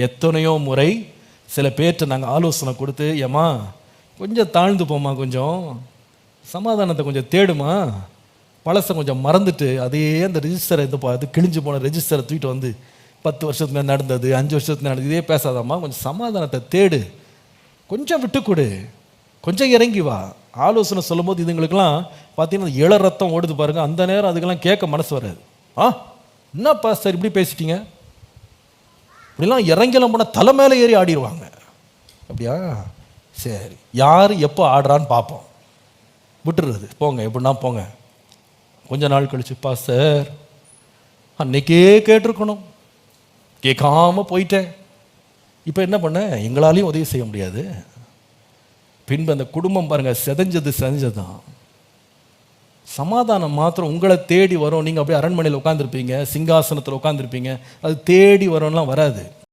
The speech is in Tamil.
எத்தனையோ முறை சில பேர்கிட்ட நாங்கள் ஆலோசனை கொடுத்து, ஏம்மா கொஞ்சம் தாழ்ந்து போமா, கொஞ்சம் சமாதானத்தை கொஞ்சம் தேடுமா, பழசை கொஞ்சம் மறந்துட்டு அதே அந்த ரெஜிஸ்டரை அது கிழிஞ்சு போன ரெஜிஸ்டரை தூக்கிட்டு வந்து 10 வருஷத்துக்கு மேலே நடந்தது, 5 வருஷத்துக்கு நடந்தது, இதே பேசாதாம்மா, கொஞ்சம் சமாதானத்தை தேடு, கொஞ்சம் விட்டு கொடு, கொஞ்சம் இறங்கி வா. ஆலோசனை சொல்லும் போது இதுங்களுக்கெல்லாம் பார்த்தீங்கன்னா இள ரத்தம் ஓடுது பாருங்க. அந்த நேரம் அதுக்கெல்லாம் கேட்க மனசு வராது. என்னப்பா சார் இப்படி பேசிட்டீங்க, இப்படிலாம் இறங்கலாம் போனால் தலை மேலே ஏறி ஆடிடுவாங்க. அப்படியா, சரி, யார் எப்போ ஆடுறான்னு பார்ப்போம், விட்டுறது, போங்க எப்படின்னா போங்க. கொஞ்ச நாள் கழிச்சுப்பா சார் அன்னைக்கே கேட்டிருக்கணும், கேட்காம போயிட்டேன், இப்போ என்ன பண்ண, எங்களாலையும் உதவி செய்ய முடியாது. பின்பு அந்த குடும்பம் பாருங்க செதஞ்சதுதான். சமாதானம் மாத்திரம் உங்களை தேடி வரும். நீங்கள் அப்படியே அரண்மனையில் உட்காந்துருப்பீங்க, சிங்காசனத்தில் உட்காந்துருப்பீங்க, அது தேடி வரும்லாம் வராது.